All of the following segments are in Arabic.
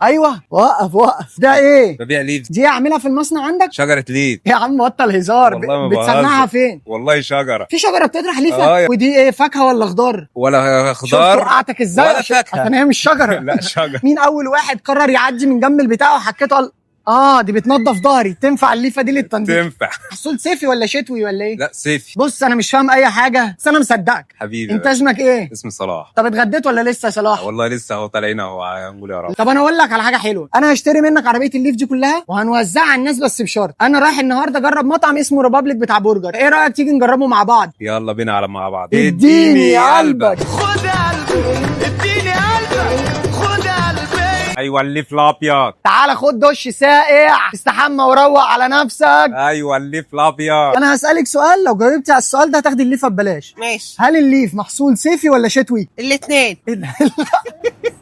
ايوه وقف ده ايه؟ ببيع ليف. دي اعملها في المصنع عندك؟ شجره ليف. يا عم بطل هزار. والله ما بتصنعها بهزر. فين؟ والله شجره. في شجره بتطرح ليفه؟ يا- ودي ايه، فاكهه ولا خضار؟ ولا شفت خضار وقعتك ازاي؟ ولا فاكهه. عشان هي مش شجره. لا شجره. مين اول واحد قرر يعدي من جنب البتاع وحكيته دي بتنضف ظهري، تنفع الليفه دي للتنظيف؟ تنفع. محصول صيفي ولا شتوي ولا ايه؟ لا صيفي. بص انا مش فاهم اي حاجه بس انا مصدقك. حبيبي. انت اسمك ايه؟ اسمي صلاح. طب اتغديت ولا لسه يا صلاح؟ والله لسه اهو طالعين اهو هنقول يا رب. طب انا اقول لك على حاجه حلوه، انا هشتري منك عربيه الليف دي كلها وهنوزعها على الناس، بس بشرط انا رايح النهارده اجرب مطعم اسمه ريبابليك بتاع برجر، ايه رايك تيجي نجربه مع بعض؟ يلا بينا على مع بعض. اديني قلبك. خد قلبي اديني قلبك خد قلبي. ايوه الليف الابيض. تعالى خد دش ساقع استحمى وروق على نفسك. ايوه الليف الابيض. انا هسالك سؤال، لو جاوبتي على السؤال ده هتاخدي الليفه ببلاش. ماشي. هل الليف محصول صيفي ولا شتوي؟ الاثنين.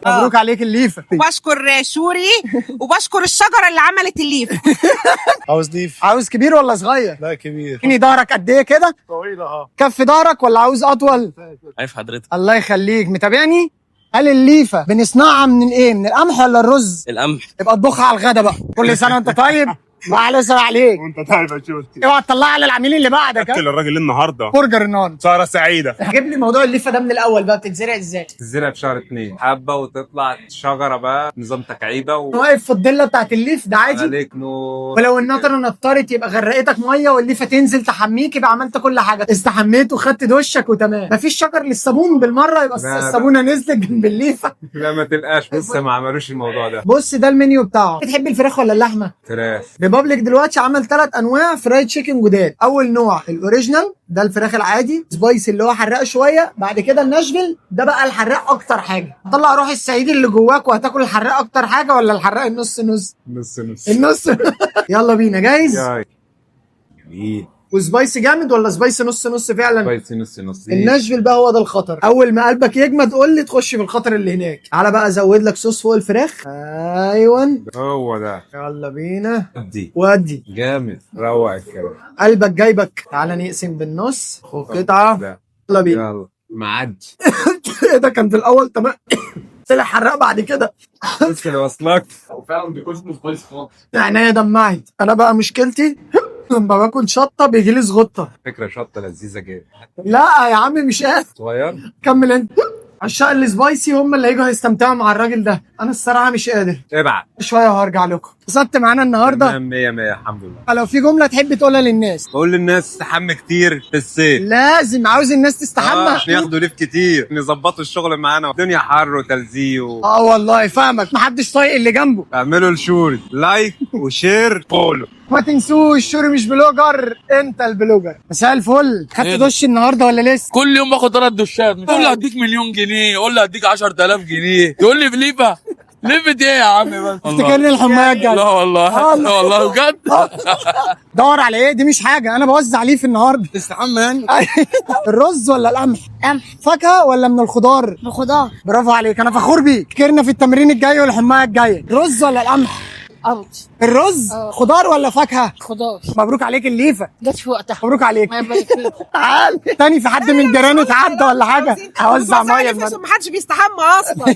مبروك عليك الليفه. وبشكر سوري وبشكر الشجره اللي عملت الليف. عاوز ليف؟ عاوز كبير ولا صغير؟ لا كبير. اديني ظهرك قد ايه كده؟ طويلة اهو. كف ظهرك ولا عاوز اطول؟ عارف حضرتك. الله يخليك، متابعني؟ هل الليفه بنصنعها من ايه؟ من القمح ولا الرز؟ القمح. يبقى اطبخها على الغدا بقى. كل سنه وانت طيب. واحلى سنه عليك. وانت تعرف شو اوعى تطلعها على العميل اللي بعدك. اكل الراجل النهارده برجر النهارده. سهرة سعيدة. جيب لي موضوع الليفه ده من الاول بقى، بتتزرع ازاي؟ تزرع في شهر 2 حبه وتطلع شجره بقى نظام تكعيبه واقف في الضله بتاعت الليف ده عادي؟ عليك نور. ولو النطره نطرت يبقى غرقتك ميه والليفه تنزل تحميك، يبقى عملت كل حاجه، استحميت وخدت دشك وتمام. مفيش شجر للصابون بالمره، يبقى لا. الصابونه نزلت جنب الليفه. لا ما تلقاش لسه ما عملوش الموضوع ده. بص ده المنيو بتاعه. بتحب الفراخ ولا اللحمه؟ فراخ. ريبابليك دلوقتي عمل 3 انواع فرايد تشيكن جداد. اول نوع الاوريجينال ده الفراخ العادي سبايسي اللي هو حراق شويه، بعد كده الناشفيل ده بقى الحراق اكتر حاجه. طلع روح الصعيدي اللي جواك وهتاكل الحراق اكتر حاجه ولا الحراق النص نص؟ نص نص. النص. يلا بينا، جاهز؟ ياي. جميل. وسبايسي جامد ولا سبايسي نص نص فعلا؟ سبايسي نص نص. الناشفيل بقى هو ده الخطر، اول ما قلبك يجمد قول لي تخش في الخطر اللي هناك. تعالى بقى ازود لك صوص فوق الفراخ. ايوه هو ده. يلا بينا. ادي. ودي جامد. روق الكلام. قلبك جايبك. تعالى نقسم بالنص، خد قطعه. ده. يلا بينا. يلا معدي. ايه ده كان في الاول تمام. طلع حراق بعد كده. بس اللي وصلك. وفعلا بيكون اسمه كويس خالص. عينيا دمعت. انا بقى مشكلتي لما باكل شطه بيجي لي زغطه. فكره شطه لذيذه جدا. لا يا عم مش قادر. صغير. كمل انت. عشاق السبايسي هم اللي هيجوا هيستمتعوا مع الراجل ده، انا الصراحه مش قادر. ابعت. شويه وهرجع لكم. انبسطت معانا النهارده. تمام 100 100 الحمد لله. لو في جمله تحب تقولها للناس؟ بقول للناس تستحمى كتير في الصيف. لازم، عاوز الناس تستحمى. عشان ياخدوا ليف كتير نظبطوا الشغل معانا، الدنيا حر وتلزيق والله فاهمك، محدش طايق اللي جنبه. اعملوا الشوري لايك وشير فولو. ما تنسوش شوري مش بلوجر، انت البلوجر. مساء الفل. خدت إيه ده؟ دش النهارده ولا لسه؟ كل يوم باخد 3 دشات. تقول لي هديك مليون جنيه، قول لي هديك 10000 جنيه، تقول لي بليفه ليفه ايه يا عم؟ بس افتكرني الحمايه الجايه. لا والله لا والله بجد. دور على ايه؟ دي مش حاجه، انا بوزع ليف النهارده. تستحمى يعني؟ الرز ولا القمح؟ قمح. فاكهه ولا من الخضار؟ بخضار. برافو عليك، انا فخور بيك. فكرنا في التمرين الجاي والحمايه الجايه. رز ولا القمح؟ قمح. الرز. خضار ولا فاكهه؟ خضار. مبروك عليك الليفه. جت في وقتها. مبروك عليك. ما يبارك فيك. تعال تاني، في حد من جيرانه اتعدى ولا حاجه؟ هوزع ميه عشان محدش بيستحمى اصلا.